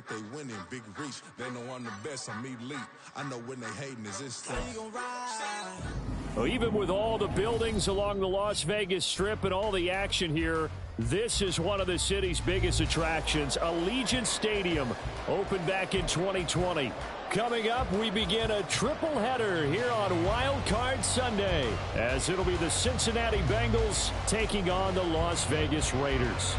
they winning, big reach. They know I'm the best, I'm elite. I know when they hating is instant. Well, even with all the buildings along the Las Vegas Strip and all the action here, this is one of the city's biggest attractions. Allegiant Stadium opened back in 2020. Coming up, we begin a triple header here on Wild Card Sunday, as it'll be the Cincinnati Bengals taking on the Las Vegas Raiders.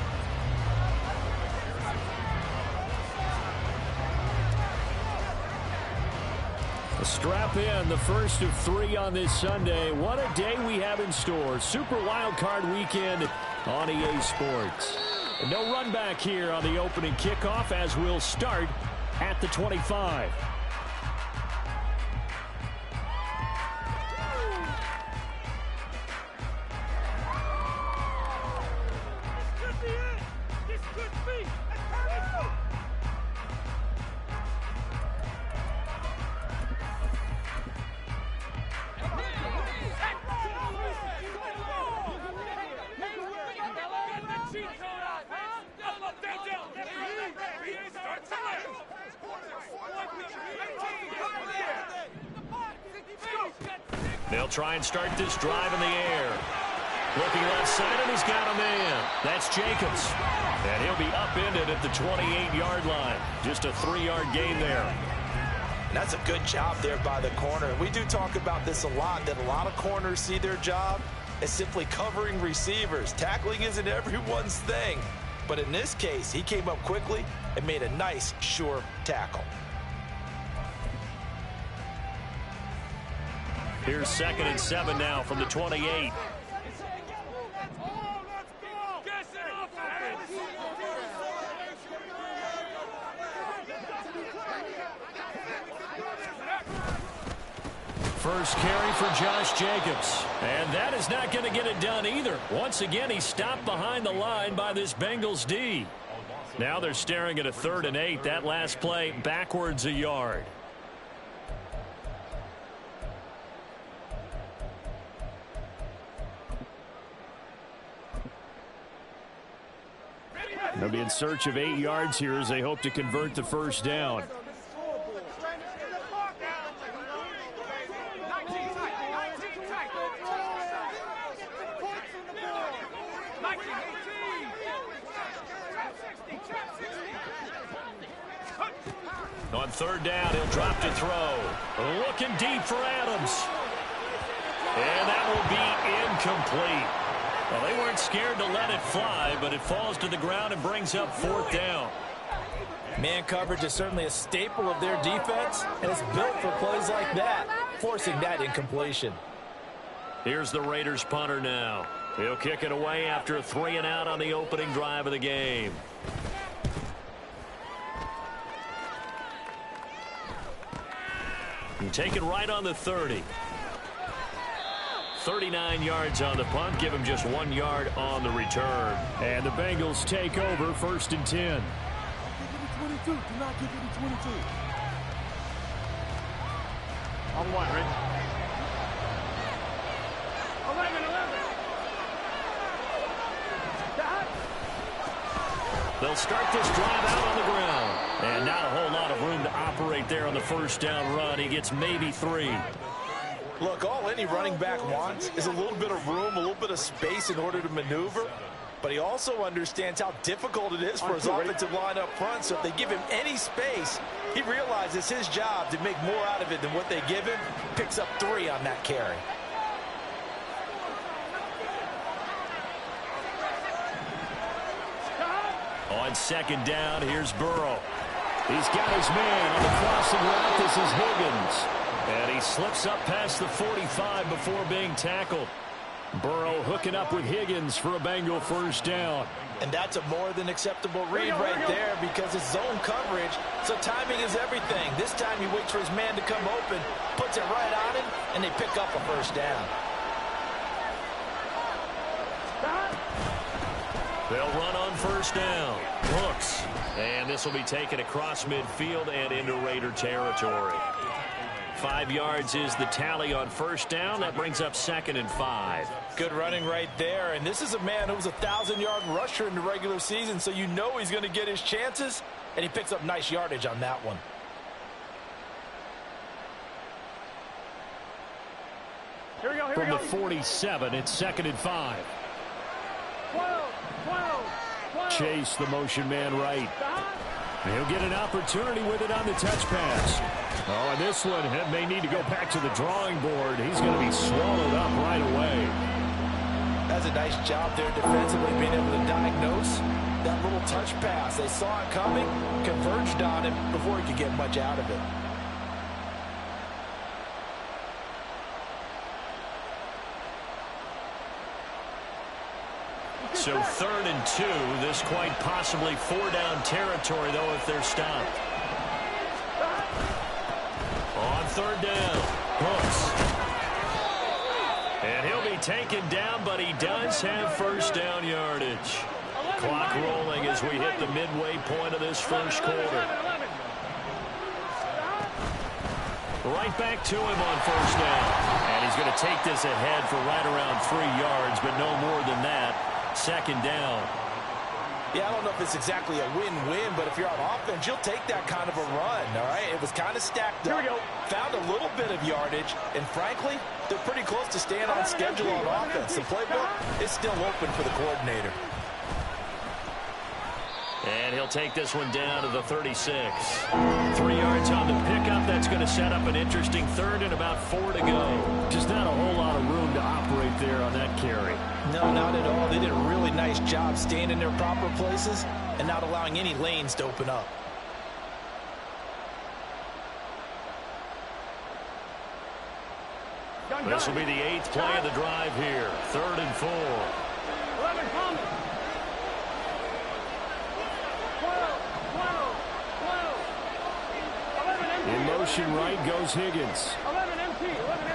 Strap in, the first of 3 on this Sunday. What a day we have in store. Super Wild Card Weekend on EA Sports. No run back here on the opening kickoff, as we'll start at the 25. They'll try and start this drive in the air. Looking left side, and he's got a man. That's Jacobs. And he'll be upended at the 28-yard line. Just a 3-yard gain there. And that's a good job there by the corner. We do talk about this a lot, that a lot of corners see their job as simply covering receivers. Tackling isn't everyone's thing. But in this case, he came up quickly and made a nice, sure tackle. Here's 2nd and 7 now from the 28. First carry for Josh Jacobs. And that is not going to get it done either. Once again, he's stopped behind the line by this Bengals D. Now they're staring at a 3rd and 8. That last play backwards a yard. They'll be in search of 8 yards here as they hope to convert the first down. On 3rd down, he'll drop to throw. Looking deep for Adams. And that will be incomplete. Well, they weren't scared to let it fly, but it falls to the ground and brings up 4th down. Man coverage is certainly a staple of their defense, and it's built for plays like that, forcing that incompletion. Here's the Raiders punter now. He'll kick it away after a 3 and out on the opening drive of the game. And taken right on the 30. 39 yards on the punt. Give him just 1 yard on the return. And the Bengals take over 1st and 10. Do not give it to 22. On what, right? 11. They'll start this drive out on the ground. And not a whole lot of room to operate there on the first down run. He gets maybe 3. Look, all any running back wants is a little bit of room, a little bit of space in order to maneuver. But he also understands how difficult it is for his offensive line up front. So if they give him any space, he realizes his job to make more out of it than what they give him. Picks up 3 on that carry. On 2nd down, here's Burrow. He's got his man on the crossing route. This is Higgins. And he slips up past the 45 before being tackled. Burrow hooking up with Higgins for a Bengal first down. And that's a more than acceptable read right there because it's zone coverage, so timing is everything. This time he waits for his man to come open, puts it right on him, and they pick up a first down. They'll run on first down. Brooks. And this will be taken across midfield and into Raider territory. 5 yards is the tally on first down. That brings up 2nd and 5. Good running right there. And this is a man who was a 1,000-yard rusher in the regular season, so you know he's going to get his chances. And he picks up nice yardage on that one. Here we go, From the 47, it's 2nd and 5. 12. Chase, the motion man right. He'll get an opportunity with it on the touch pass. Oh, and this one may need to go back to the drawing board. He's going to be swallowed up right away. That's a nice job there defensively, being able to diagnose that little touch pass. They saw it coming, converged on him before he could get much out of it. So 3rd and 2. This quite possibly 4-down territory, though, if they're stopped. On 3rd down, Hooks. And he'll be taken down, but he does have first down yardage. Clock rolling as we hit the midway point of this first quarter. Right back to him on first down. And he's going to take this ahead for right around 3 yards, but no more than that. 2nd down. Yeah, I don't know if it's exactly a win-win, but if you're on offense, you'll take that kind of a run, all right? It was kind of stacked up. Found a little bit of yardage, and frankly, they're pretty close to staying on schedule on offense. The playbook is still open for the coordinator. And he'll take this one down to the 36. 3 yards on the pickup. That's going to set up an interesting 3rd and about 4 to go. Just not a whole lot of room to operate there on that carry. No, not at all. They did a really nice job staying in their proper places and not allowing any lanes to open up. This will be the 8th play of the drive here. 3rd and 4. 11 coming. 12. In motion right goes Higgins. 11 MT. 12.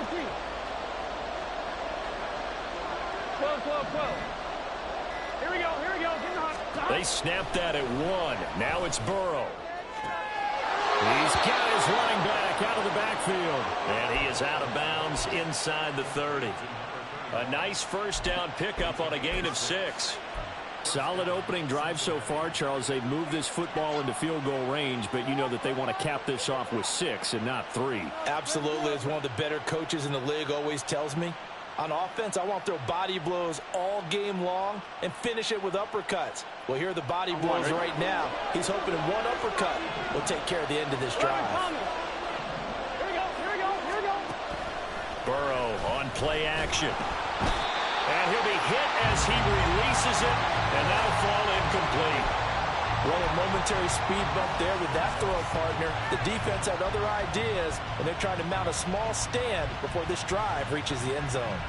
Here we go. Getting hot. They snapped that at 1. Now it's Burrow. He's got his running back out of the backfield. And he is out of bounds inside the 30. A nice first down pickup on a gain of 6. Solid opening drive so far, Charles. They've moved this football into field goal range, but you know that they want to cap this off with 6 and not 3. Absolutely. As one of the better coaches in the league always tells me, on offense, I want to throw body blows all game long and finish it with uppercuts. Well, here are the body blows right now. He's hoping one uppercut will take care of the end of this drive. Here we go. Burrow on play action. And he'll be hit as he releases it, and that'll fall incomplete. Well, a momentary speed bump there with that throw partner. The defense had other ideas, and they're trying to mount a small stand before this drive reaches the end zone.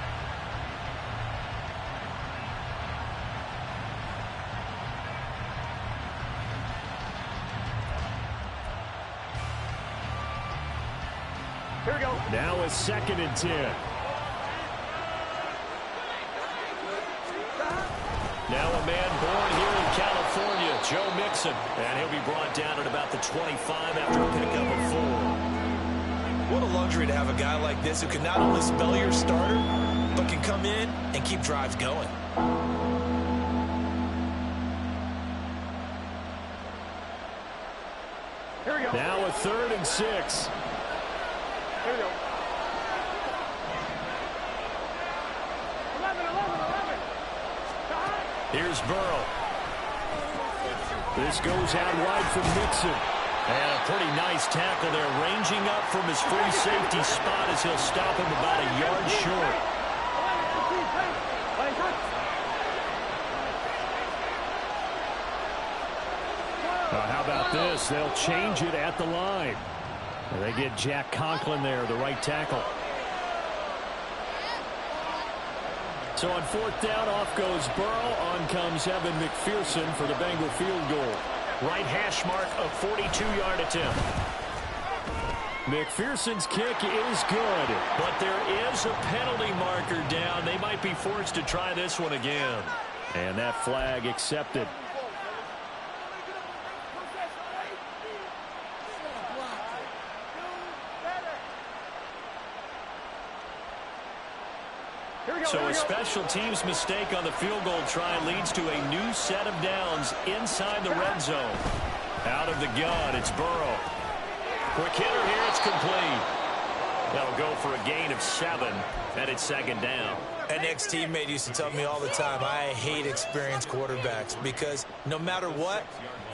Here we go. Now a 2nd and 10. Now a man born here in California, Joe Mixon. And he'll be brought down at about the 25 after a pickup of 4. What a luxury to have a guy like this who can not only spell your starter, but can come in and keep drives going. Here we go. Now a 3rd and 6. Here we go. 11. Here's Burrow. This goes out wide from Mixon. And a pretty nice tackle there, ranging up from his free safety spot as he'll stop him about a yard short. How about this? They'll change it at the line. And they get Jack Conklin there, the right tackle. So on 4th down, off goes Burrow. On comes Evan McPherson for the Bengal field goal. Right hash mark, a 42-yard attempt. McPherson's kick is good, but there is a penalty marker down. They might be forced to try this one again. And that flag accepted. So a special teams mistake on the field goal try leads to a new set of downs inside the red zone. Out of the gun, it's Burrow. Quick hitter here, it's complete. That'll go for a gain of 7, and it's second down. An ex-teammate used to tell me all the time, I hate experienced quarterbacks because no matter what,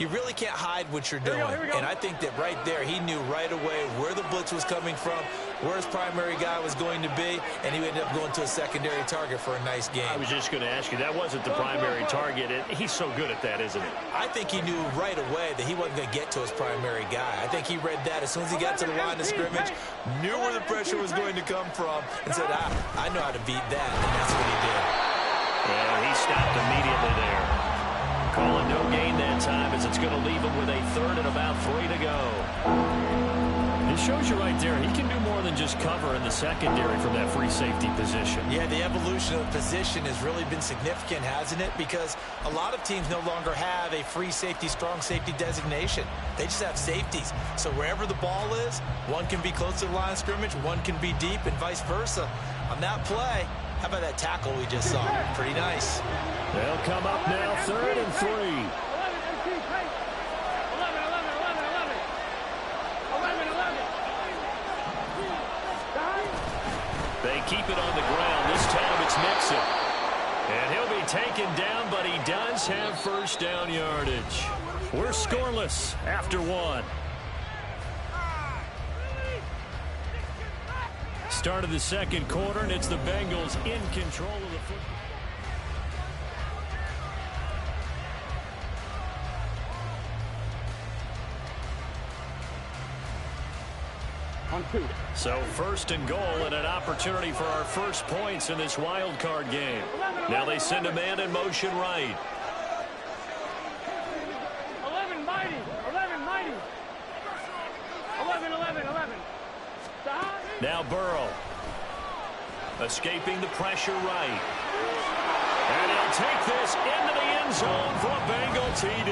you really can't hide what you're doing. And I think that right there, he knew right away where the blitz was coming from, where his primary guy was going to be, and he ended up going to a secondary target for a nice game. I was just going to ask you, that wasn't the primary target. He's so good at that, isn't he? I think he knew right away that he wasn't going to get to his primary guy. I think he read that as soon as he got to the line of scrimmage, knew where the pressure was going to come from, and said, I know how to beat that, and that's what he did. And he stopped immediately there. Calling no gain that time as it's going to leave him with a 3rd and about 3 to go. It shows you right there, he can do more than just cover in the secondary from that free safety position. Yeah, the evolution of the position has really been significant, hasn't it? Because a lot of teams no longer have a free safety, strong safety designation. They just have safeties. So wherever the ball is, one can be close to the line of scrimmage, one can be deep, and vice versa. On that play, how about that tackle we just saw? Pretty nice. They'll come up now, 3rd and 3. They keep it on the ground. This time it's Nixon. And he'll be taken down, but he does have first down yardage. We're scoreless after 1. Start of the second quarter, and it's the Bengals in control of the football. So 1st and goal and an opportunity for our first points in this wild card game. Now they send a man in motion right. 11 mighty. 11. Now Burrow. Escaping the pressure right. And he'll take this into the end zone for a Bengal TD.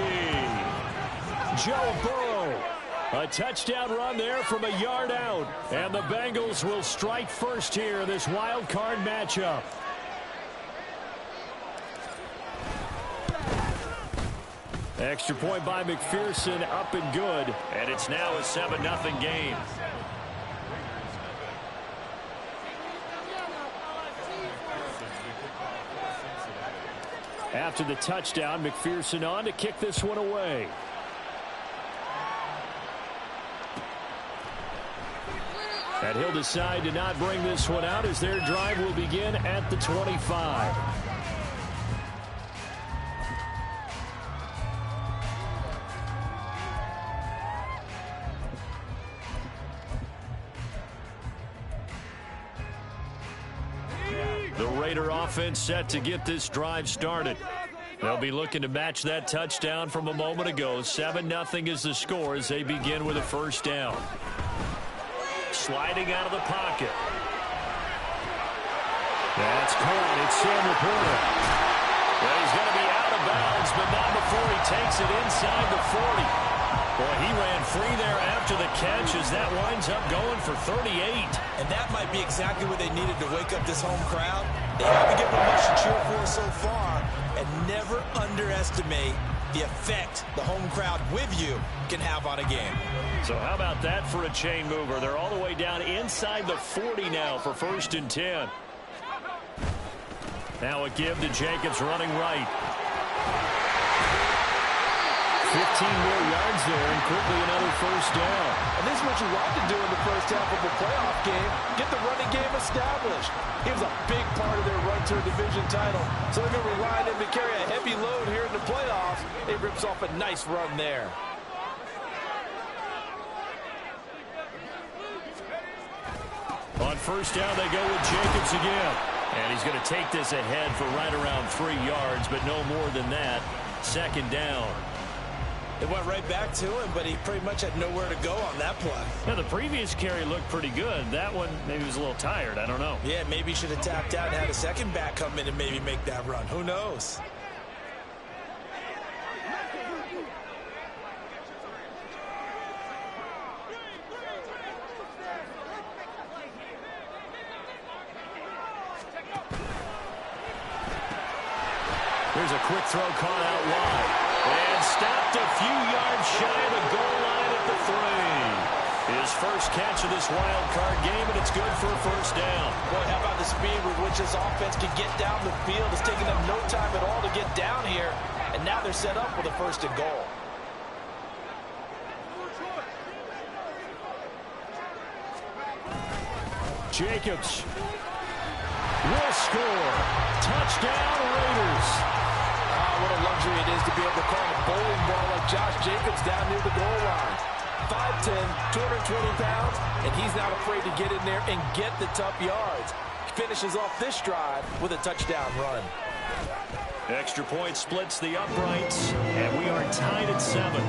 Joe Burrow. A touchdown run there from a yard out. And the Bengals will strike first here in this wild card matchup. Extra point by McPherson, up and good. And it's now a 7-0 game. After the touchdown, McPherson on to kick this one away. And he'll decide to not bring this one out as their drive will begin at the 25. The Raider offense set to get this drive started. They'll be looking to match that touchdown from a moment ago. 7-0 is the score as they begin with a first down. Sliding out of the pocket. That's caught. It's Sam Laporta. Well, he's going to be out of bounds, but not before he takes it inside the 40. Boy, he ran free there after the catch as that winds up going for 38. And that might be exactly what they needed to wake up this home crowd. They haven't given them much to cheer for so far, and never underestimate the effect the home crowd with you can have on a game. So how about that for a chain mover? They're all the way down inside the 40 now for 1st and 10. Now a give to Jacobs running right. 15 more yards there and quickly another first down. And this is what you want to do in the first half of a playoff game. Get the running game established. He was a big part of their run to a division title. So they're going to rely on him to carry a heavy load here in the playoffs. He rips off a nice run there. On first down, they go with Jacobs again. And he's going to take this ahead for right around 3 yards, but no more than that. Second down. It went right back to him, but he pretty much had nowhere to go on that play. Now, the previous carry looked pretty good. That one, maybe was a little tired. I don't know. Yeah, maybe he should have tapped out and had a second back come in and maybe make that run. Who knows? Here's a quick throw caught out wide. And stopped a few yards shy of the goal line at the 3. His first catch of this wild card game, and it's good for a first down. Boy, how about the speed with which this offense can get down the field? It's taking them no time at all to get down here. And now they're set up with a first and goal. Jacobs will score. Touchdown, Raiders. What a luxury it is to be able to call a bowling ball like Josh Jacobs down near the goal line. 5'10", 220 pounds, and he's not afraid to get in there and get the tough yards. He finishes off this drive with a touchdown run. Extra point splits the uprights, and we are tied at 7.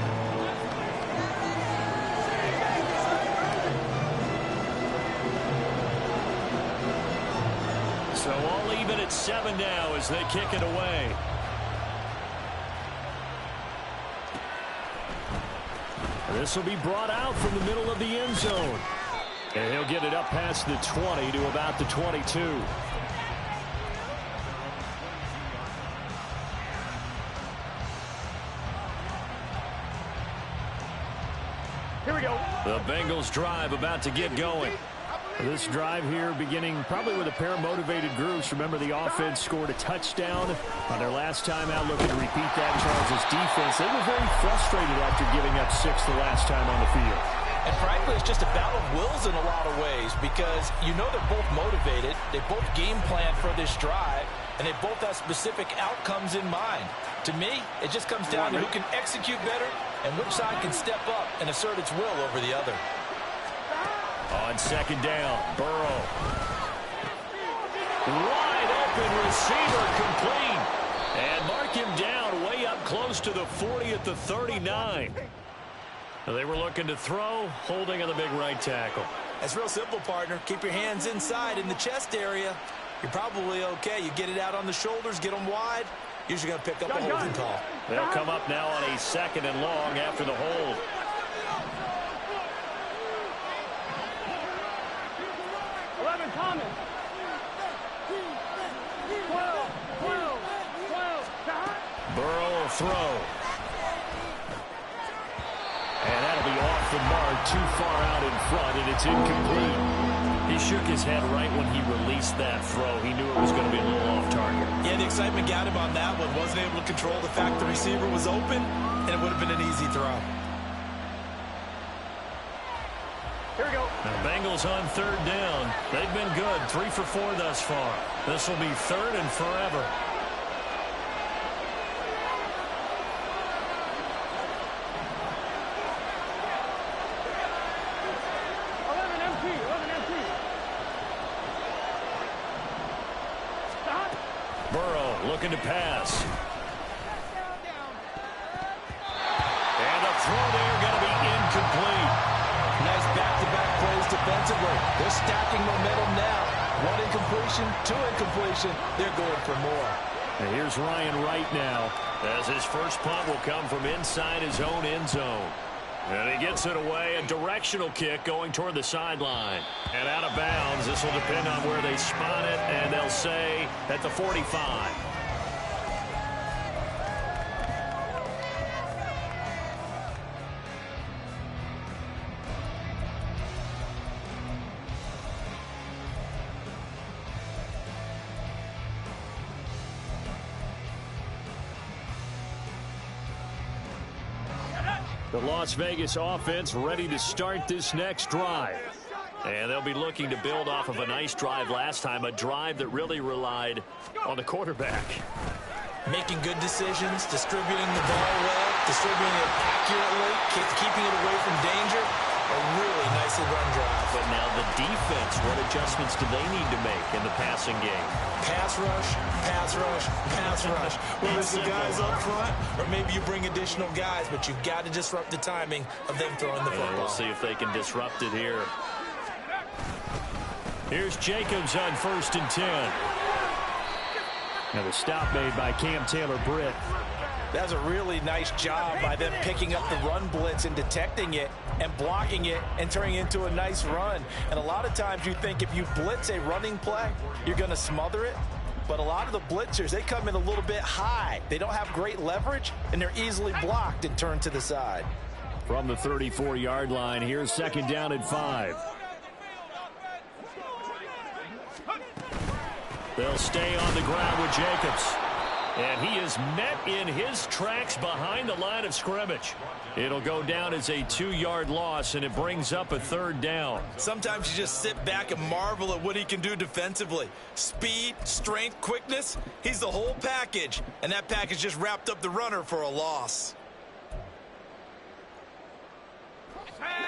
So all even at 7 now as they kick it away. This will be brought out from the middle of the end zone. And he'll get it up past the 20 to about the 22. Here we go. The Bengals drive about to get going. This drive here beginning probably with a pair of motivated groups. Remember, the offense scored a touchdown on their last time out, looking to repeat that. Charles' defense, they were very frustrated after giving up 6 the last time on the field. And frankly, it's just a battle of wills in a lot of ways because you know they're both motivated. They both game plan for this drive, and they both have specific outcomes in mind. To me, it just comes down to who can execute better and which side can step up and assert its will over the other. On second down, Burrow. Wide open receiver, complete. And mark him down way up close to the 40 at the 39. They were looking to throw, holding on the big right tackle. That's real simple, partner. Keep your hands inside in the chest area. You're probably okay. You get it out on the shoulders, get them wide. Usually going to pick up a holding call. They'll come up now on a 2nd and long after the hold. 11, Thomas. 12. Burrow will throw. And that'll be off the mark, too far out in front, and it's incomplete. He shook his head right when he released that throw. He knew it was going to be a little off target. Yeah, the excitement got him on that one. Wasn't able to control the fact the receiver was open, and it would have been an easy throw. Here we go. The Bengals on 3rd down. They've been good, 3 for 4 thus far. This will be 3rd and forever. Looking to pass. And the throw there going to be incomplete. Nice back-to-back plays defensively. They're stacking momentum now. 1 incompletion, 2 incompletion. They're going for more. And here's Ryan Wright now, as his first punt will come from inside his own end zone. And he gets it away, a directional kick going toward the sideline. And out of bounds, this will depend on where they spot it, and they'll say at the 45. The Las Vegas offense ready to start this next drive. And they'll be looking to build off of a nice drive last time, a drive that really relied on the quarterback. Making good decisions, distributing the ball well, distributing it accurately, keeping it away from danger. A really nicely run drive. But now the defense, what adjustments do they need to make in the passing game? Pass rush, pass rush, pass rush. Whether it's the guys up front or maybe you bring additional guys, but you've got to disrupt the timing of them throwing the football. We'll see if they can disrupt it here. Here's Jacobs on 1st and 10. Now the stop made by Cam Taylor-Britt. That's a really nice job by them picking up the run blitz and detecting it and blocking it and turning it into a nice run. And a lot of times you think if you blitz a running play, you're going to smother it. But a lot of the blitzers, they come in a little bit high. They don't have great leverage, and they're easily blocked and turned to the side. From the 34-yard line, here's 2nd down and 5. They'll stay on the ground with Jacobs. And he is met in his tracks behind the line of scrimmage. It'll go down as a 2-yard loss, and it brings up a 3rd down. Sometimes you just sit back and marvel at what he can do defensively. Speed, strength, quickness, he's the whole package. And that package just wrapped up the runner for a loss.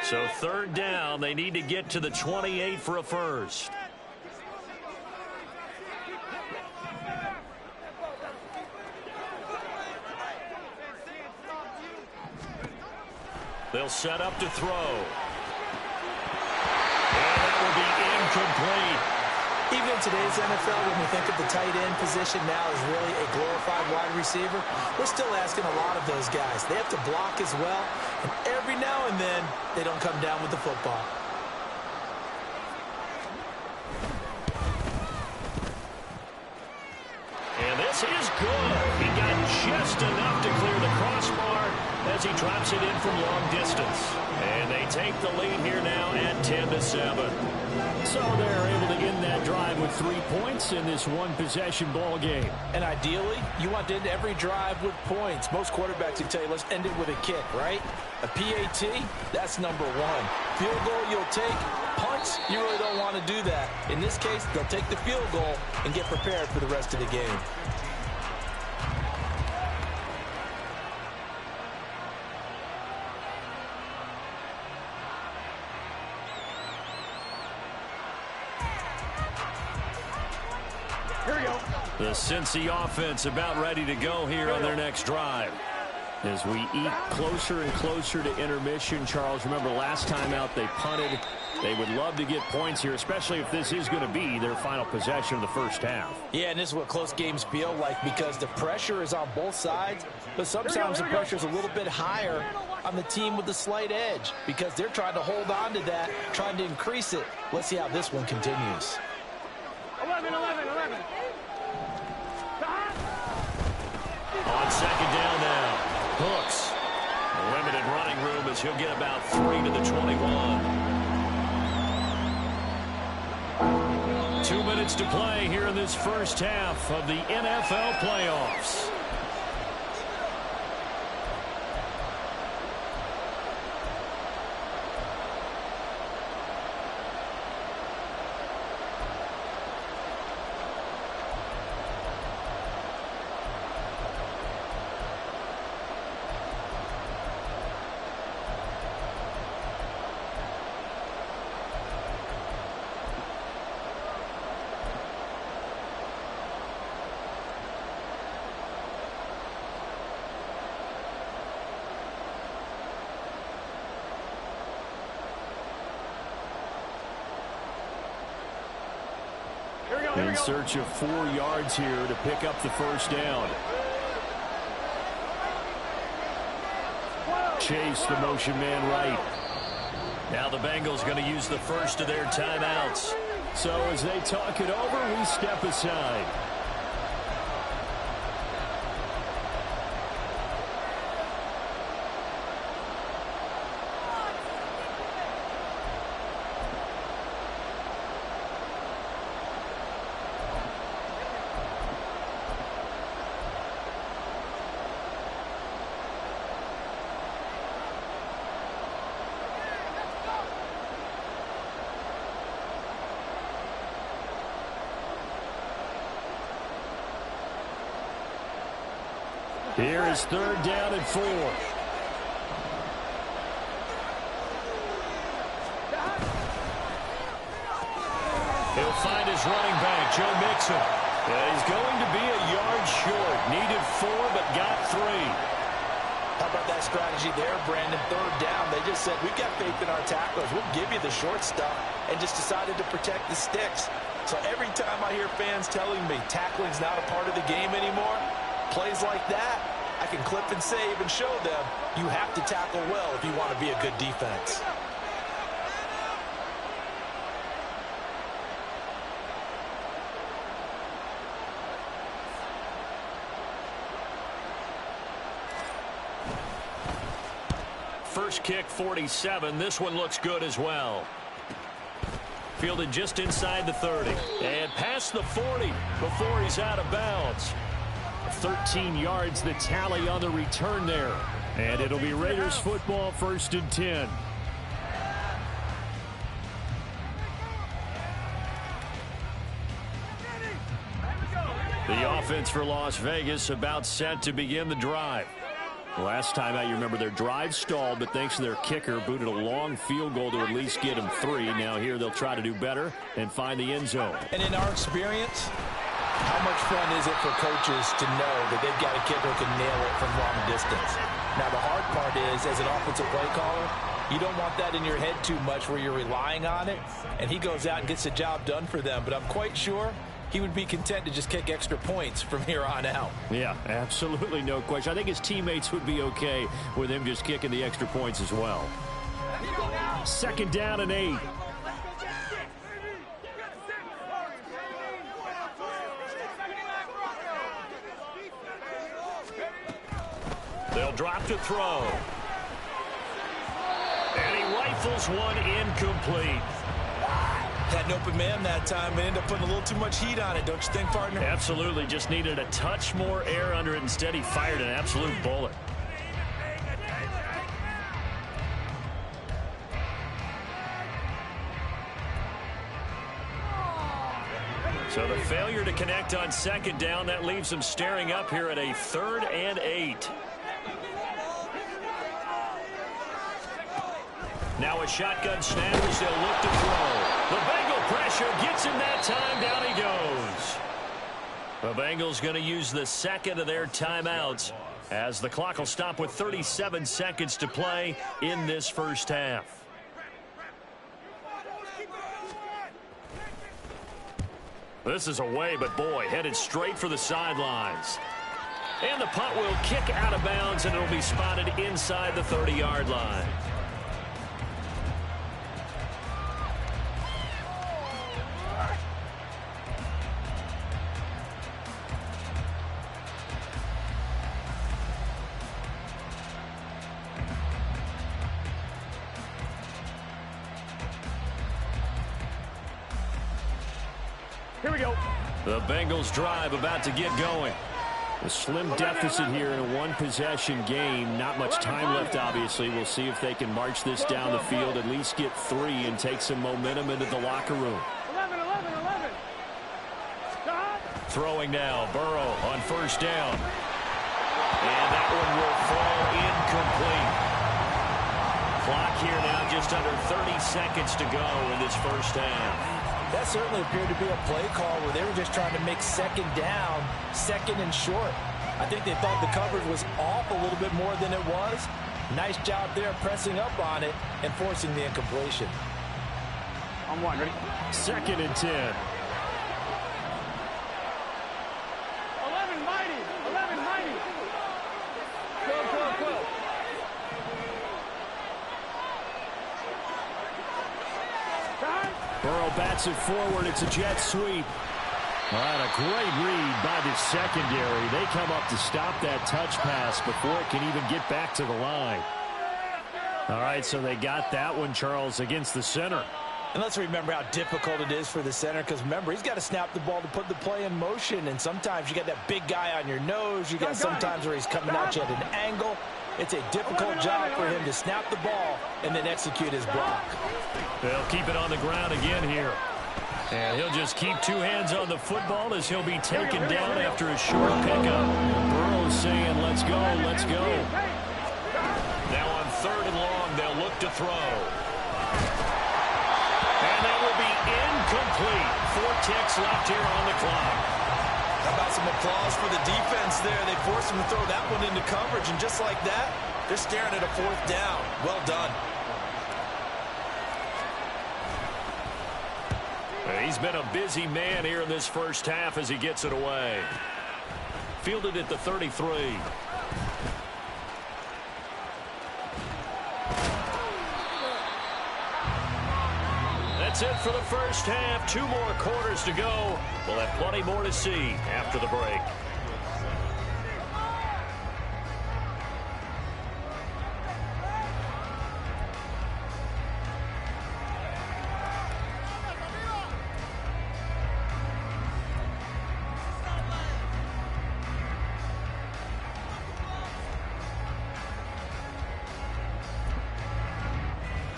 So 3rd down, they need to get to the 28 for a first. They'll set up to throw. And that will be incomplete. Even in today's NFL, when we think of the tight end position now as really a glorified wide receiver, we're still asking a lot of those guys. They have to block as well, and every now and then, they don't come down with the football. And this is good. He got just enough to clear the crossbar as he drops it in from long distance. And they take the lead here now at 10-7. So they're able to end that drive with 3 points in this one-possession ball game. And ideally, you want to end every drive with points. Most quarterbacks would tell you, let's end it with a kick, right? A PAT, that's number 1. Field goal you'll take. Punts, you really don't want to do that. In this case, they'll take the field goal and get prepared for the rest of the game. Here we go. The Cincy offense about ready to go here on their next drive. As we eat closer and closer to intermission, Charles, remember last time out they punted. They would love to get points here, especially if this is going to be their final possession of the first half. Yeah, and this is what close games feel like because the pressure is on both sides, but sometimes the pressure is a little bit higher on the team with the slight edge because they're trying to hold on to that, trying to increase it. Let's see how this one continues. 11. On 2nd down now, Hooks. Limited running room as he'll get about 3 to the 21. 2 minutes to play here in this first half of the NFL playoffs. In search of 4 yards here to pick up the first down. Chase the motion man right. Now the Bengals going to use the first of their timeouts. So as they talk it over, we step aside. Here is 3rd down and 4. He'll find his running back, Joe Mixon. He's going to be a yard short. Needed 4, but got 3. How about that strategy there, Brandon? 3rd down. They just said, we've got faith in our tacklers. We'll give you the short stuff, and just decided to protect the sticks. So every time I hear fans telling me tackling's not a part of the game anymore, plays like that, I can clip and save and show them you have to tackle well if you want to be a good defense. first kick 47. This one looks good as well. Fielded just inside the 30. And past the 40 before he's out of bounds. 13 yards the tally on the return there. And it'll be Raiders football, 1st and 10. The offense for Las Vegas about set to begin the drive. Last time out, you remember their drive stalled, but thanks to their kicker, booted a long field goal to at least get them 3. Now here they'll try to do better and find the end zone. And in our experience, how much fun is it for coaches to know that they've got a kicker who can nail it from long distance? Now the hard part is, as an offensive play caller, you don't want that in your head too much where you're relying on it, and he goes out and gets the job done for them. But I'm quite sure he would be content to just kick extra points from here on out. Yeah, absolutely no question. I think his teammates would be okay with him just kicking the extra points as well. 2nd down and 8. They'll drop to throw. And he rifles one incomplete. Had an open man that time and ended up putting a little too much heat on it, don't you think, partner? Absolutely. Just needed a touch more air under it. Instead, he fired an absolute bullet. So the failure to connect on 2nd down, that leaves them staring up here at a 3rd and 8. Now a shotgun snap as they'll look to throw. The Bengal pressure gets him that time. Down he goes. The Bengals going to use the 2nd of their timeouts as the clock will stop with 37 seconds to play in this first half. This is away, but boy, headed straight for the sidelines. And the punt will kick out of bounds, and it'll be spotted inside the 30-yard line. Here we go. The Bengals drive about to get going. A slim deficit here in a one-possession game. Not much time left, obviously. We'll see if they can march this down the field, at least get 3, and take some momentum into the locker room. 11. Throwing now, Burrow on 1st down. And that one will fall incomplete. Clock here now just under 30 seconds to go in this first half. That certainly appeared to be a play call where they were just trying to make 2nd down, 2nd and short. I think they thought the coverage was off a little bit more than it was. Nice job there pressing up on it and forcing the incompletion. On 1, ready? 2nd and 10. 11 mighty. Go. Burrow bats it forward. It's a jet sweep. All right, a great read by the secondary. They come up to stop that touch pass before it can even get back to the line. All right, so they got that one, Charles, against the center. And let's remember how difficult it is for the center, because remember, he's got to snap the ball to put the play in motion, and sometimes you got that big guy on your nose. You got sometimes where he's coming at you at an angle. It's a difficult job for him to snap the ball and then execute his block. They'll keep it on the ground again here. And he'll just keep 2 hands on the football as he'll be taken down after a short pickup. Burrow's saying, let's go. Now on 3rd and long, they'll look to throw. And that will be incomplete. 4 ticks left here on the clock. How about some applause for the defense there? They forced him to throw that one into coverage, and just like that, they're staring at a 4th down. Well done. He's been a busy man here in this first half as he gets it away. Fielded at the 33. That's it for the first half. 2 more quarters to go. We'll have plenty more to see after the break.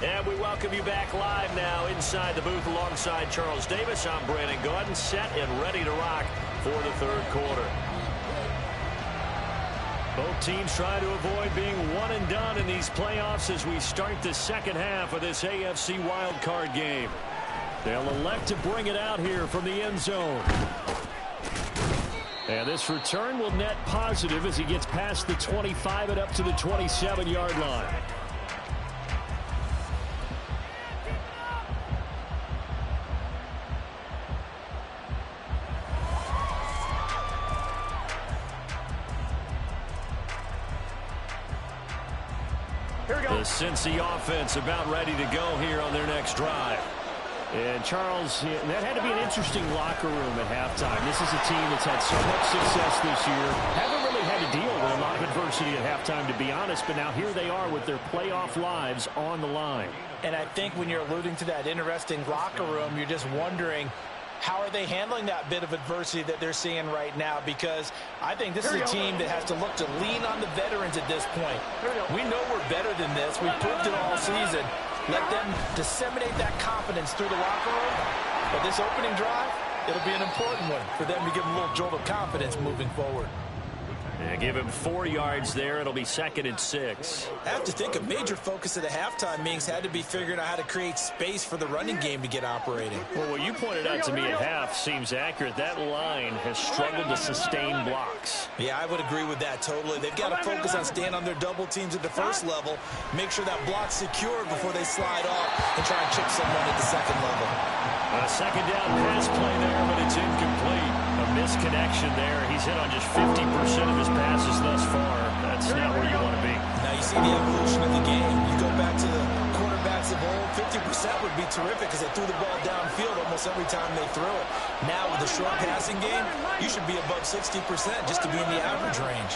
And we welcome you back live now inside the booth alongside Charles Davis. I'm Brandon Gaudin, set and ready to rock for the third quarter. Both teams try to avoid being one and done in these playoffs as we start the second half of this AFC wildcard game. They'll elect to bring it out here from the end zone. And this return will net positive as he gets past the 25 and up to the 27-yard line. The Cincy offense about ready to go here on their next drive. And Charles, that had to be an interesting locker room at halftime. This is a team that's had so much success this year. Haven't really had to deal with a lot of adversity at halftime, to be honest. But now here they are with their playoff lives on the line. And I think when you're alluding to that interesting locker room, you're just wondering, how are they handling that bit of adversity that they're seeing right now? Because I think this is a team that has to look to lean on the veterans at this point. We know we're better than this. We've proved it all season. Let them disseminate that confidence through the locker room. But this opening drive, it'll be an important one for them to give them a little jolt of confidence moving forward. And give him 4 yards there. It'll be 2nd and 6. I have to think a major focus of the halftime meetings had to be figuring out how to create space for the running game to get operating. Well, what you pointed out to me at half seems accurate. That line has struggled to sustain blocks. Yeah, I would agree with that totally. They've got to focus on staying on their double teams at the first level, make sure that block's secure before they slide off and try and chip someone at the second level. A second down pass play there, but it's incomplete. A misconnection there. He's hit on just 50% of his passes thus far. That's not where you want to be. Now you see the evolution of the game. You go back to the quarterbacks of old, 50% would be terrific because they threw the ball downfield almost every time they threw it. Now with the short passing game, you should be above 60% just to be in the average range.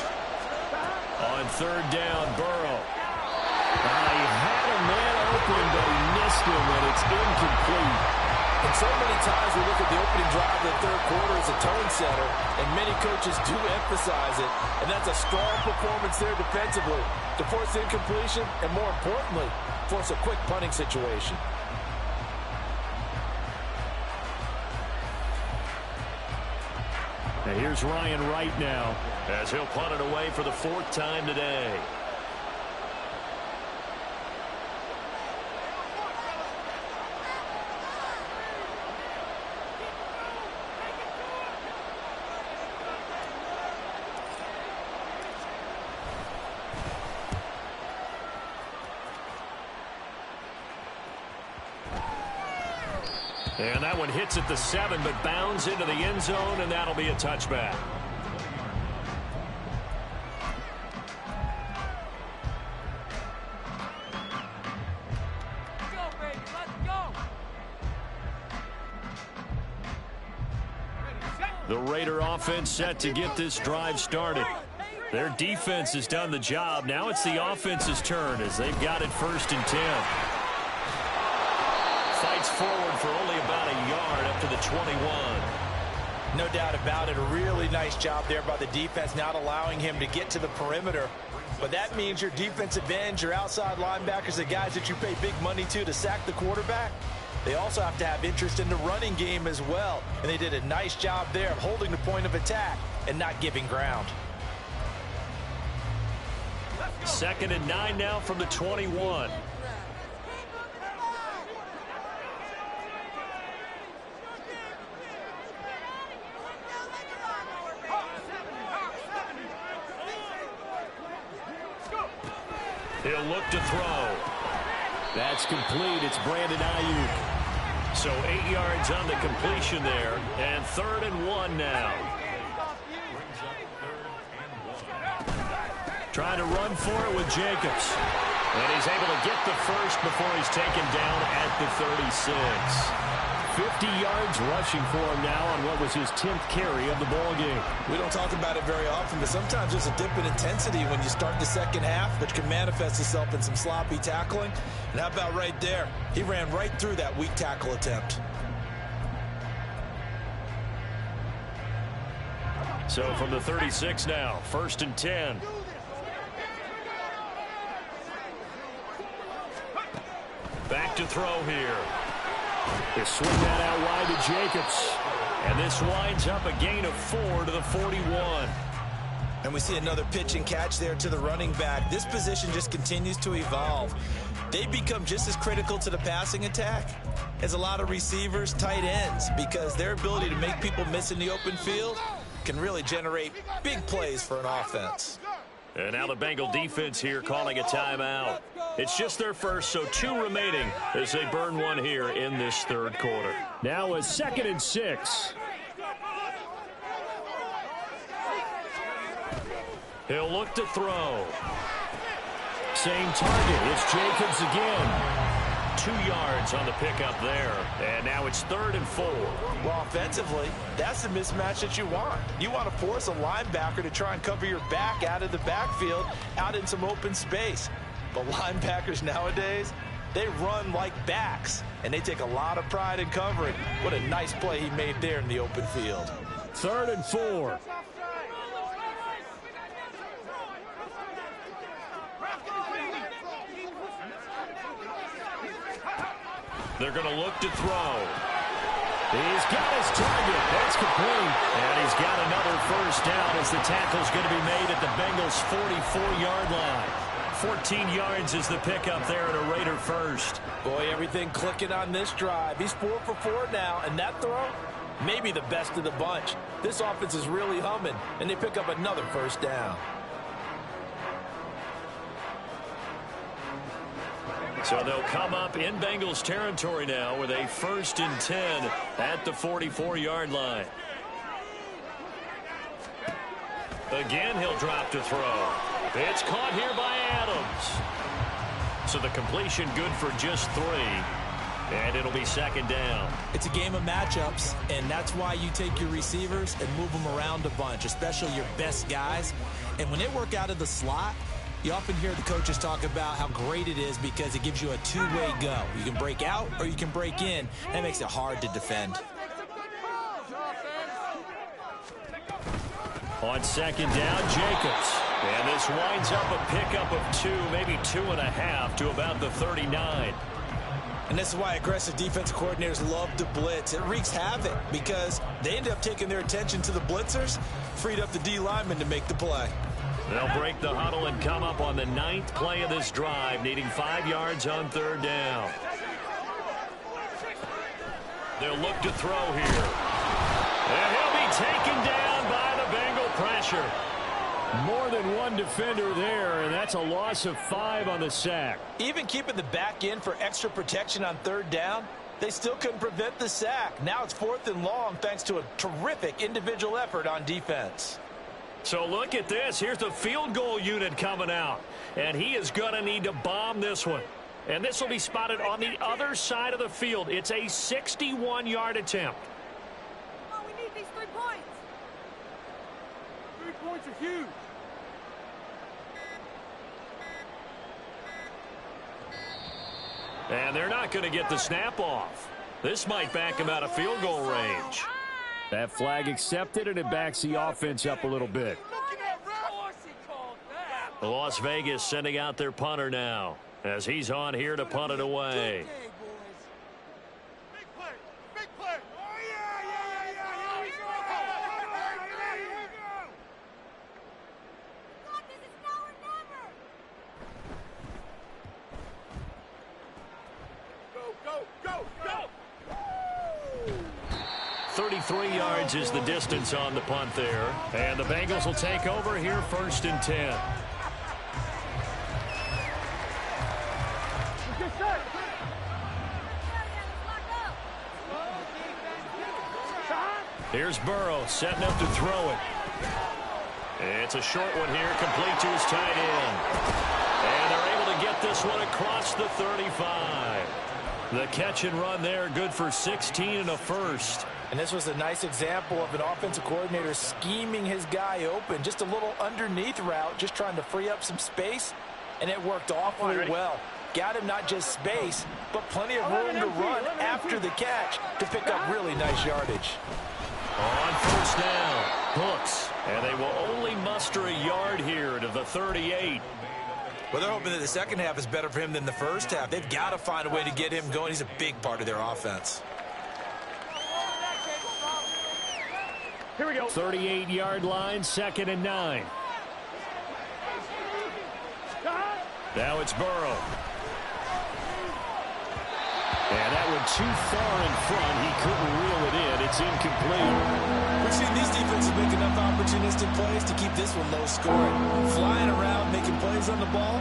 On third down, Burrow. He had a man open, but he missed him, and it's incomplete. And so many times we look at the opening drive of the third quarter as a tone setter, and many coaches do emphasize it, and that's a strong performance there defensively to force incompletion and, more importantly, force a quick punting situation. And here's Ryan Wright now as he'll punt it away for the 4th time today. And that one hits at the 7, but bounds into the end zone, and that'll be a touchback. Go, baby, let's go. The Raider offense set to get this drive started. Their defense has done the job. Now it's the offense's turn as they've got it 1st and 10. Fights forward for only about a yard up to the 21. No doubt about it. A really nice job there by the defense, not allowing him to get to the perimeter. But that means your defensive ends, your outside linebackers, the guys that you pay big money to sack the quarterback, they also have to have interest in the running game as well. And they did a nice job there of holding the point of attack and not giving ground. 2nd and 9 now from the 21. He'll look to throw. That's complete. It's Brandon Ayuk. So 8 yards on the completion there. And 3rd and 1 now. Trying to run for it with Jacobs. And he's able to get the first before he's taken down at the 36. 50 yards rushing for him now on what was his 10th carry of the ball game. We don't talk about it very often, but sometimes there's a dip in intensity when you start the second half, which can manifest itself in some sloppy tackling. And how about right there? He ran right through that weak tackle attempt. So from the 36 now, 1st and 10. to throw here. They swing that out wide to Jacobs. And this winds up a gain of 4 to the 41. And we see another pitch and catch there to the running back. This position just continues to evolve. They become just as critical to the passing attack as a lot of receivers, tight ends, because their ability to make people miss in the open field can really generate big plays for an offense. And now the Bengal defense here calling a timeout. It's just their first, so 2 remaining as they burn one here in this third quarter. Now a 2nd and 6. He'll look to throw. Same target. It's Jacobs again. 2 yards on the pickup there. And now it's 3rd and 4. Well, offensively, that's the mismatch that you want. You want to force a linebacker to try and cover your back out of the backfield, out in some open space. But linebackers nowadays, they run like backs, and they take a lot of pride in covering. What a nice play he made there in the open field. 3rd and 4. They're going to look to throw. He's got his target. That's complete. And he's got another first down as the tackle's going to be made at the Bengals' 44-yard line. 14 yards is the pickup there at a Raider first. Boy, everything clicking on this drive. He's 4 for 4 now, and that throw, maybe the best of the bunch. This offense is really humming, and they pick up another first down. So they'll come up in Bengals territory now with a 1st and 10 at the 44-yard line. Again, he'll drop to throw. It's caught here by Adams. So the completion good for just 3. And it'll be 2nd down. It's a game of matchups, and that's why you take your receivers and move them around a bunch, especially your best guys. And when they work out of the slot, you often hear the coaches talk about how great it is because it gives you a 2-way go. You can break out or you can break in. That makes it hard to defend. On 2nd down, Jacobs. And this winds up a pickup of 2, maybe 2.5 to about the 39. And this is why aggressive defensive coordinators love to blitz. It wreaks havoc because they end up taking their attention to the blitzers, freed up the D lineman to make the play. They'll break the huddle and come up on the 9th play of this drive, needing 5 yards on 3rd down. They'll look to throw here. And he'll be taken down by the Bengal pressure. More than one defender there, and that's a loss of 5 on the sack. Even keeping the back in for extra protection on 3rd down, they still couldn't prevent the sack. Now it's 4th and long thanks to a terrific individual effort on defense. So look at this. Here's the field goal unit coming out. And he is going to need to bomb this one. And this will be spotted on the other side of the field. It's a 61-yard attempt. Oh, we need these 3 points. 3 points are huge. And they're not going to get the snap off. This might back him out of field goal range. That flag accepted, and it backs the offense up a little bit. Las Vegas sending out their punter now as he's on here to punt it away. Big play. Oh, yeah. This is now or never. Go. 33 yards is the distance on the punt there. And the Bengals will take over here 1st and 10. Here's Burrow setting up to throw it. It's a short one here, complete to his tight end. And they're able to get this one across the 35. The catch and run there, good for 16 and a first. And this was a nice example of an offensive coordinator scheming his guy open. Just a little underneath route, just trying to free up some space. And it worked awfully well. Got him not just space, but plenty of room to run after the catch to pick up really nice yardage. On 1st down, Hooks. And they will only muster a yard here to the 38. Well, they're hoping that the second half is better for him than the first half. They've got to find a way to get him going. He's a big part of their offense. Here we go. 38-yard line, 2nd and 9. Now it's Burrow. And that one too far in front. He couldn't reel it in. It's incomplete. We've seen these defenses make enough opportunistic plays to keep this one low scoring. Flying around, making plays on the ball,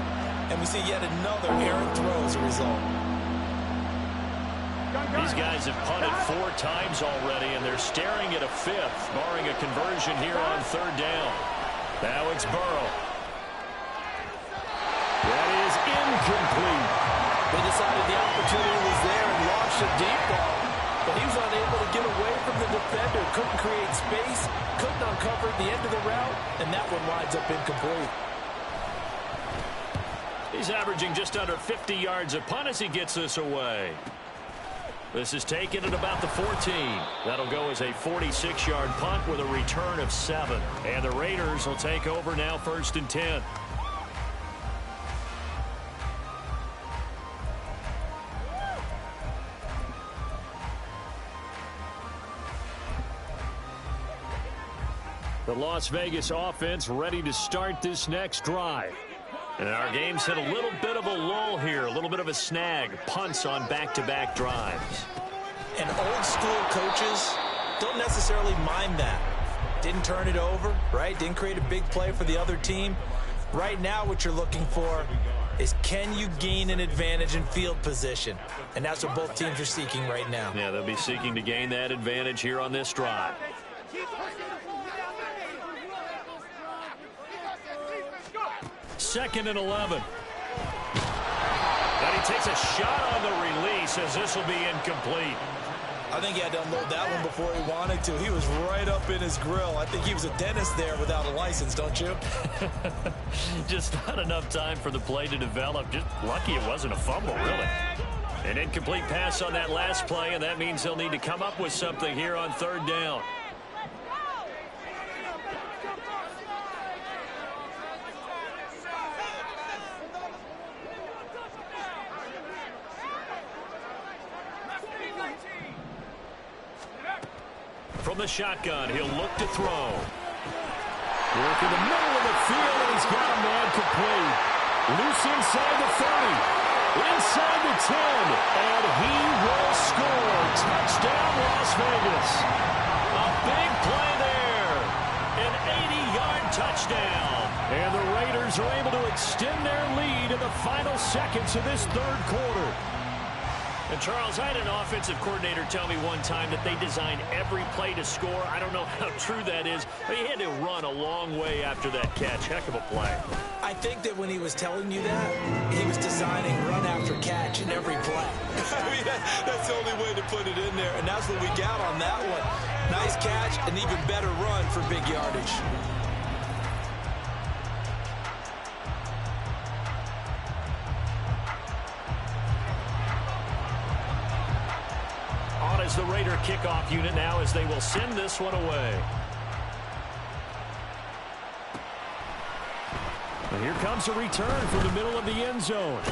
and we see yet another errant throw as a result. These guys have punted 4 times already, and they're staring at a 5th, barring a conversion here on 3rd down. Now it's Burrow. That is incomplete. They decided the opportunity was there and launched a deep ball, but he was unable to get away from the defender, couldn't create space, couldn't uncover the end of the route, and that one winds up incomplete. He's averaging just under 50 yards a punt as he gets this away. This is taken at about the 14. That'll go as a 46-yard punt with a return of 7. And the Raiders will take over now, 1st and 10. The Las Vegas offense ready to start this next drive. And our game's hit a little bit of a lull here, a little bit of a snag. Punts on back-to-back drives. And old-school coaches don't necessarily mind that. Didn't turn it over, right? Didn't create a big play for the other team. Right now what you're looking for is, can you gain an advantage in field position? And that's what both teams are seeking right now. Yeah, they'll be seeking to gain that advantage here on this drive. 2nd and 11. And he takes a shot on the release as this will be incomplete. I think he had to unload that one before he wanted to. He was right up in his grill. I think he was a dentist there without a license, don't you? Just not enough time for the play to develop. Just lucky it wasn't a fumble, really. An incomplete pass on that last play, and that means they'll need to come up with something here on 3rd down. From the shotgun, he'll look to throw. Work in the middle of the field, and he's got a man complete. Loose inside the 30, inside the 10, and he will score. Touchdown, Las Vegas. A big play there. An 80-yard touchdown. And the Raiders are able to extend their lead in the final seconds of this 3rd quarter. And, Charles, I had an offensive coordinator tell me one time that they design every play to score. I don't know how true that is, but he had to run a long way after that catch. Heck of a play. I think that when he was telling you that, he was designing run after catch in every play. I mean, that's the only way to put it in there, and that's what we got on that one. Nice catch, an even better run for big yardage. As the Raider kickoff unit now, as they will send this one away. And here comes a return from the middle of the end zone.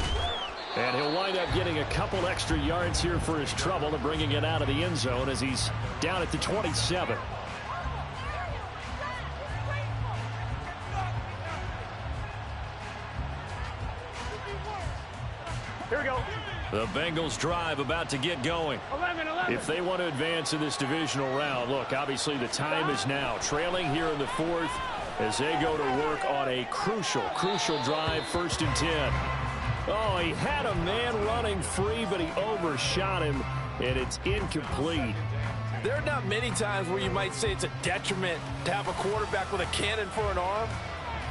And he'll wind up getting a couple extra yards here for his trouble and bringing it out of the end zone as he's down at the 27. Here we go. The Bengals drive about to get going. 11. If they want to advance in this divisional round, look, obviously the time is now. Trailing here in the 4th as they go to work on a crucial drive, 1st and 10. Oh, he had a man running free, but he overshot him, and it's incomplete. There are not many times where you might say it's a detriment to have a quarterback with a cannon for an arm.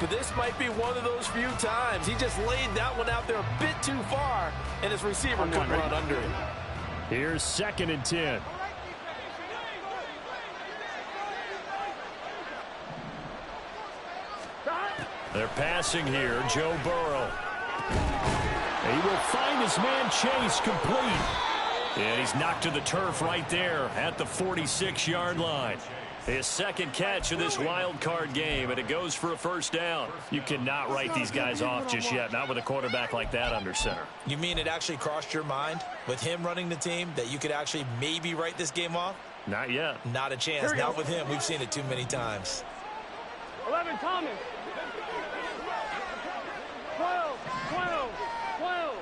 But this might be one of those few times. He just laid that one out there a bit too far, and his receiver couldn't run under it. Here's 2nd and 10. They're passing here. Joe Burrow. He will find his man Chase complete. And he's knocked to the turf right there at the 46-yard line. His second catch of this wild card game, and it goes for a first down. You cannot write these guys off just yet, not with a quarterback like that under center. You mean it actually crossed your mind with him running the team that you could actually maybe write this game off? Not yet. Not a chance. Not with him. We've seen it too many times. 11 Thomas. 12, 12, 12.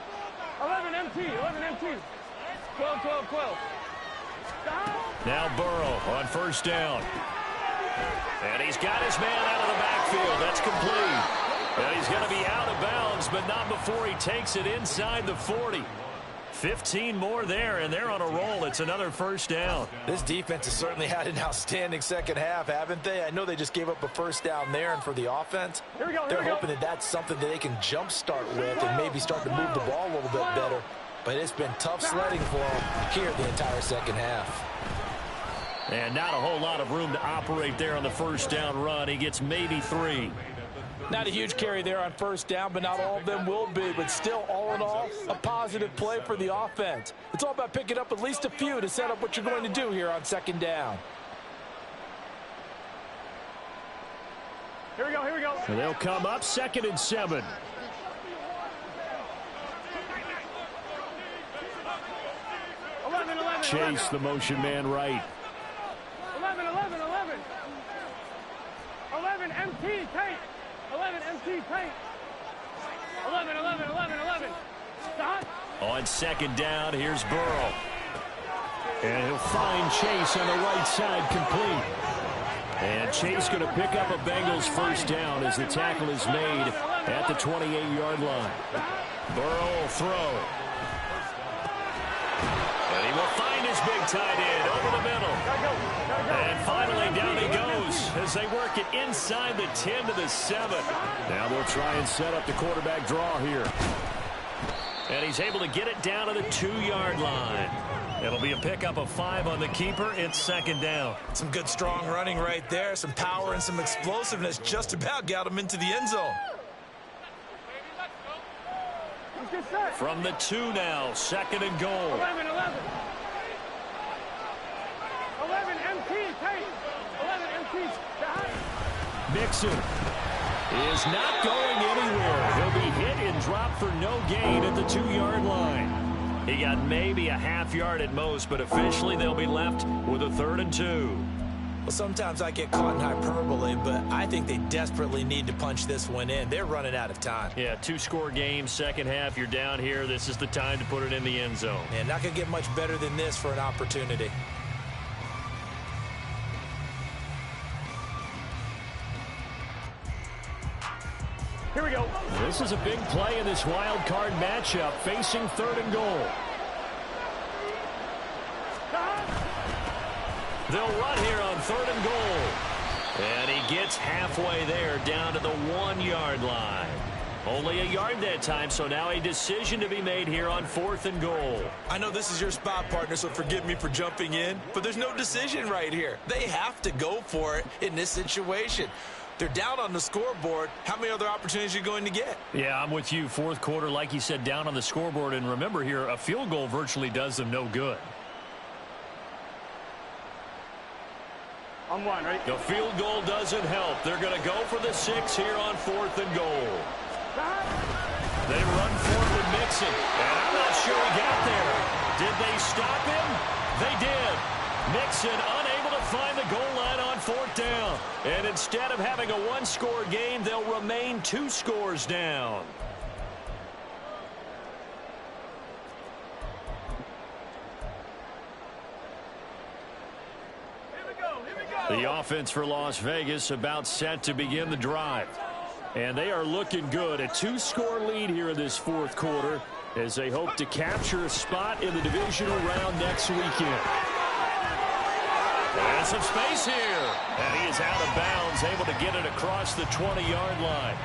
11 MT, 11 MT. 12, 12, 12. Now Burrow on first down. And he's got his man out of the backfield. That's complete. And he's going to be out of bounds, but not before he takes it inside the 40. 15 more there, and they're on a roll. It's another first down. This defense has certainly had an outstanding second half, haven't they? I know they just gave up a first down there, and for the offense, they're hoping that that's something that they can jumpstart with and maybe start to move the ball a little bit better. But it's been tough sledding for them here the entire second half. And not a whole lot of room to operate there on the first down run. He gets maybe 3. Not a huge carry there on first down, but not all of them will be. But still, all in all, a positive play for the offense. It's all about picking up at least a few to set up what you're going to do here on second down. Here we go, here we go. And they'll come up 2nd and 7. 11. Chase, the motion man right. 11. 11 MT tape. 11 MT tape. 11. Stop. On second down, here's Burrow. And he'll find Chase on the right side, complete. And Chase going to pick up a Bengals first down as the tackle is made at the 28-yard line. Burrow will throw. And he will find his big tight end over the middle. And finally down he goes as they work it inside the 10 to the 7. Now they'll try and set up the quarterback draw here. And he's able to get it down to the 2-yard line. It'll be a pickup of 5 on the keeper. It's second down. Some good strong running right there. Some power and some explosiveness just about got him into the end zone. From the 2 now, 2nd and goal. 11 MT tape. 11 MT. Mixon is not going anywhere. He'll be hit and dropped for no gain at the 2-yard line. He got maybe a half yard at most, but officially they'll be left with a 3rd and 2. Well, sometimes I get caught in hyperbole, but I think they desperately need to punch this one in. They're running out of time. Yeah, 2-score game, second half, you're down here. This is the time to put it in the end zone. And not going to get much better than this for an opportunity. Here we go. This is a big play in this wild card matchup, facing 3rd and goal. They'll run here on 3rd and goal. And he gets halfway there, down to the 1-yard line. Only a yard that time, so now a decision to be made here on 4th and goal. I know this is your spot, partner, so forgive me for jumping in, but there's no decision right here. They have to go for it in this situation. They're down on the scoreboard. How many other opportunities are you going to get? Yeah, I'm with you. 4th quarter, like you said, down on the scoreboard. And remember here, a field goal virtually does them no good. On 1, right? The field goal doesn't help. They're going to go for the 6 here on 4th and goal. They run forward with Mixon. And I'm not sure he got there. Did they stop him? They did. Mixon unable to find the goal line on 4th down. And instead of having a 1-score game, they'll remain 2 scores down. The offense for Las Vegas about set to begin the drive. And they are looking good. A 2-score lead here in this 4th quarter as they hope to capture a spot in the divisional round next weekend. And some space here. And he is out of bounds, able to get it across the 20-yard line.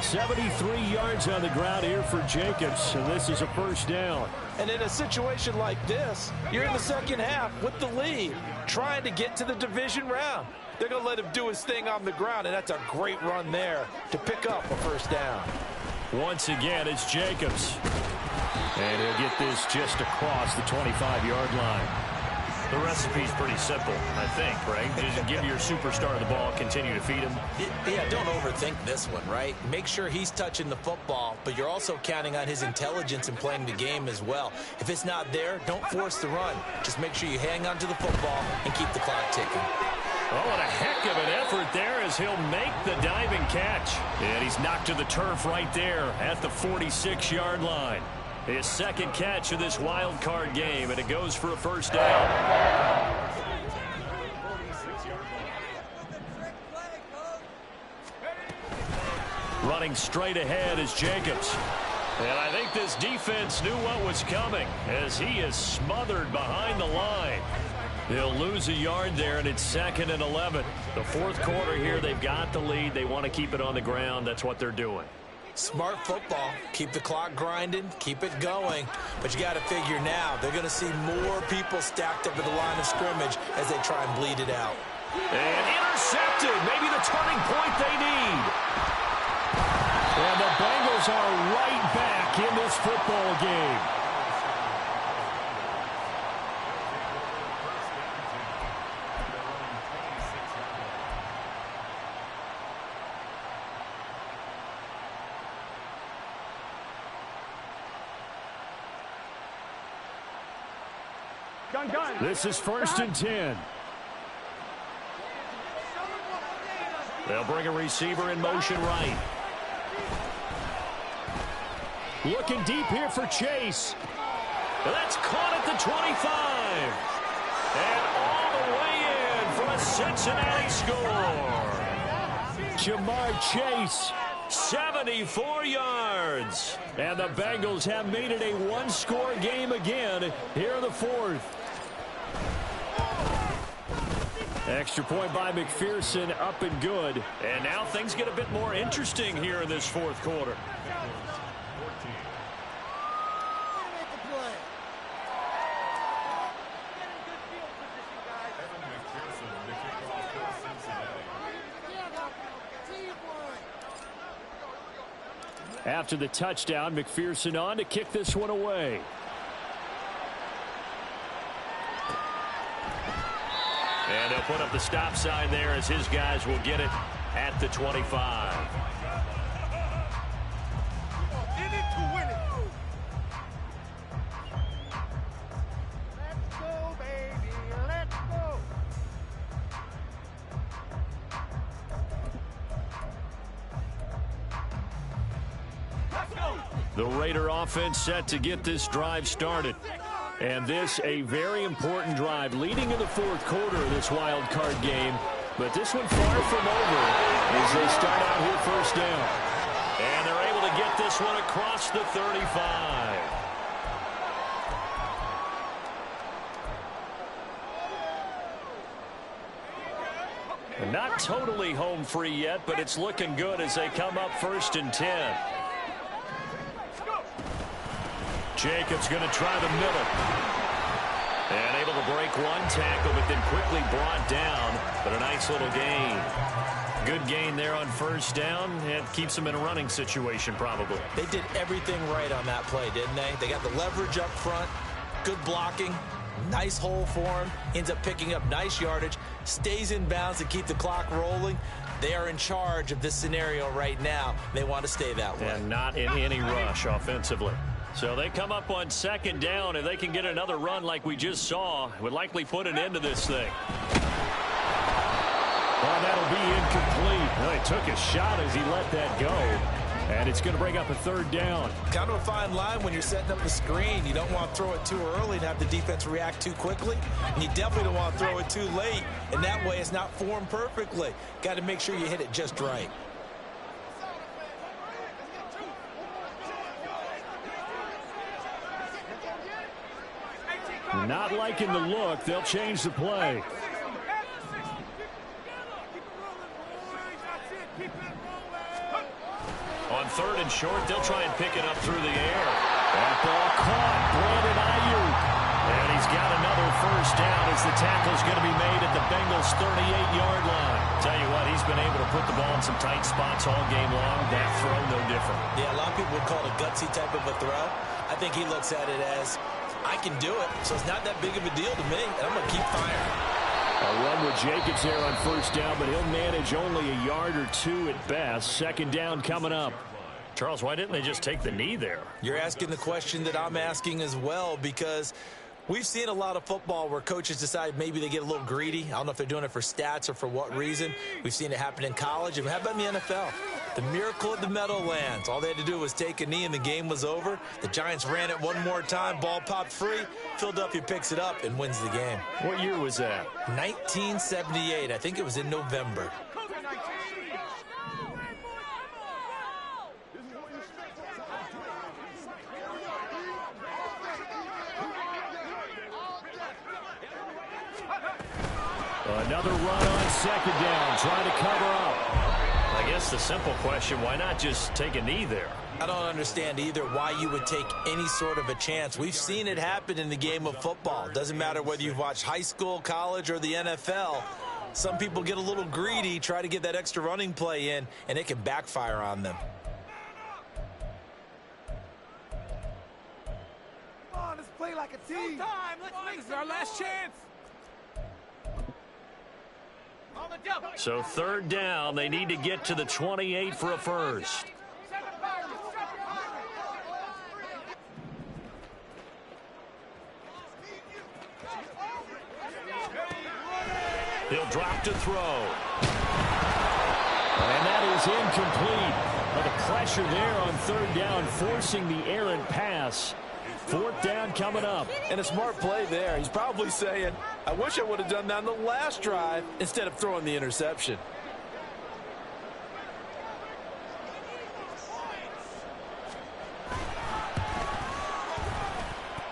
73 yards on the ground here for Jacobs, and this is a first down. And in a situation like this, you're in the second half with the lead, trying to get to the division round. They're going to let him do his thing on the ground, and that's a great run there to pick up a first down. Once again, it's Jacobs. And he'll get this just across the 25-yard line. The recipe's pretty simple, I think, right? Just give your superstar the ball, continue to feed him. Yeah, don't overthink this one, right? Make sure he's touching the football, but you're also counting on his intelligence in playing the game as well. If it's not there, don't force the run. Just make sure you hang on to the football and keep the clock ticking. Oh, what a heck of an effort there as he'll make the diving catch. And he's knocked to the turf right there at the 46-yard line. His second catch of this wild card game, and it goes for a first down. Running straight ahead is Jacobs. And I think this defense knew what was coming as he is smothered behind the line. They'll lose a yard there, and it's 2nd and 11. The fourth quarter here, they've got the lead. They want to keep it on the ground. That's what they're doing. Smart football. Keep the clock grinding. Keep it going. But you got to figure now, they're going to see more people stacked up at the line of scrimmage as they try and bleed it out. And intercepted. Maybe the turning point they need. And the Bengals are right back in this football game. This is 1st and 10. They'll bring a receiver in motion right. Looking deep here for Chase. That's caught at the 25. And all the way in for a Cincinnati score. Jamar Chase, 74 yards. And the Bengals have made it a one-score game again here in the fourth. Extra point by McPherson, up and good. And now things get a bit more interesting here in this fourth quarter. After the touchdown, McPherson on to kick this one away. And they'll put up the stop sign there as his guys will get it at the 25. Let's go, baby. Let's go. The Raider offense set to get this drive started. And this a very important drive leading in the fourth quarter of this wild card game. But this one far from over as they start out here first down. And they're able to get this one across the 35. And not totally home free yet, but it's looking good as they come up 1st and 10. Jacobs going to try the middle. And able to break one tackle, but then quickly brought down. But a nice little gain. Good gain there on first down. And keeps them in a running situation probably. They did everything right on that play, didn't they? They got the leverage up front. Good blocking. Nice hole for him. Ends up picking up nice yardage. Stays in bounds to keep the clock rolling. They are in charge of this scenario right now. They want to stay that way. And not in any rush offensively. So they come up on 2nd down. If they can get another run like we just saw, it would likely put an end to this thing. Well, that'll be incomplete. Well, he took a shot as he let that go. And it's going to bring up a 3rd down. Kind of a fine line when you're setting up the screen. You don't want to throw it too early and have the defense react too quickly. And you definitely don't want to throw it too late. And that way it's not formed perfectly. Got to make sure you hit it just right. Not liking the look. They'll change the play. On 3rd and short, they'll try and pick it up through the air. That ball caught. Brandon Ayuk. And he's got another first down as the tackle's going to be made at the Bengals' 38-yard line. Tell you what, he's been able to put the ball in some tight spots all game long. That throw, no different. Yeah, a lot of people would call it a gutsy type of a throw. I think he looks at it as I can do it, so it's not that big of a deal to me, and I'm going to keep firing. A run with Jacobs there on first down, but he'll manage only a yard or two at best. Second down coming up. Charles, why didn't they just take the knee there? You're asking the question that I'm asking as well, because we've seen a lot of football where coaches decide maybe they get a little greedy. I don't know if they're doing it for stats or for what reason. We've seen it happen in college. And how about in the NFL? The miracle at the Meadowlands. All they had to do was take a knee and the game was over. The Giants ran it one more time. Ball popped free. Philadelphia picks it up and wins the game. What year was that? 1978. I think it was in November. Another run on second down, trying to cover up. I guess the simple question, why not just take a knee there? I don't understand either why you would take any sort of a chance. We've seen it happen in the game of football. Doesn't matter whether you've watched high school, college, or the NFL. Some people get a little greedy, try to get that extra running play in, and it can backfire on them. Come on, let's play like a team. This is our last chance. So third down, they need to get to the 28 for a first. He'll drop to throw. And that is incomplete. But the pressure there on third down, forcing the errant pass. Fourth down coming up. And a smart play there. He's probably saying, I wish I would have done that on the last drive instead of throwing the interception.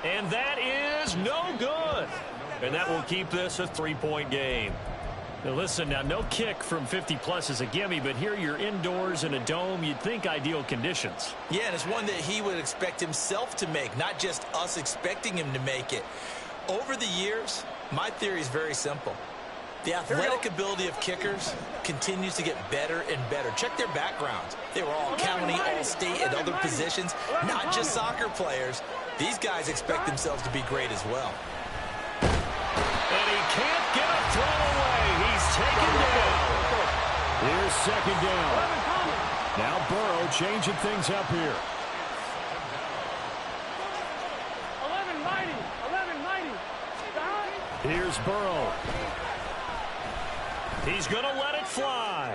And that is no good. And that will keep this a 3-point game. Now listen, now no kick from 50-plus is a gimme, but here you're indoors in a dome. You'd think ideal conditions. Yeah, and it's one that he would expect himself to make, not just us expecting him to make it. Over the years, my theory is very simple. The athletic ability of kickers continues to get better and better. Check their backgrounds. They were all county, all state, and other positions, not just soccer players. These guys expect themselves to be great as well. And he can't get a throw away. He's taken down. Here's second down. Now Burrow changing things up here. 11-90. Here's Burrow. He's going to let it fly.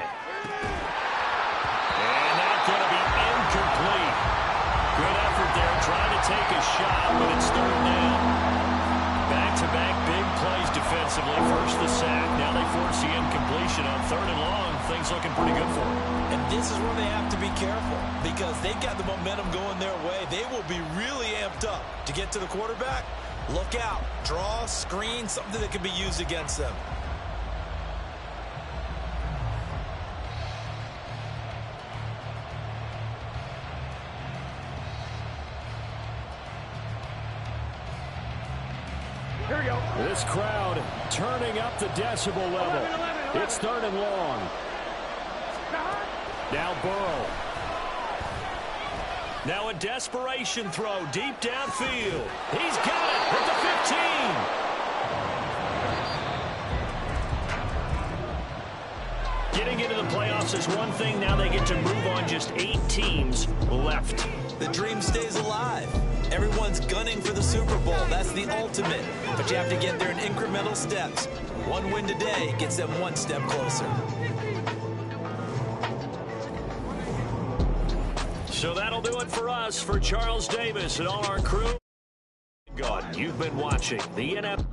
And that's going to be incomplete. Good effort there, trying to take a shot, but it's third down. Back-to-back big plays defensively. First the sack, now they force the incompletion on third and long. Things looking pretty good for them. And this is where they have to be careful, because they've got the momentum going their way. They will be really amped up to get to the quarterback. Look out. Draw, screen, something that can be used against them. Here we go. This crowd turning up the decibel level. It's third and long. Now Burrow. Now a desperation throw deep downfield. He's got it at the 15. Getting into the playoffs is one thing. Now they get to move on. Just 8 teams left. The dream stays alive. Everyone's gunning for the Super Bowl. That's the ultimate. But you have to get there in incremental steps. One win today gets them one step closer. So that'll do it for us. For Charles Davis and all our crew, God, you've been watching the NFL.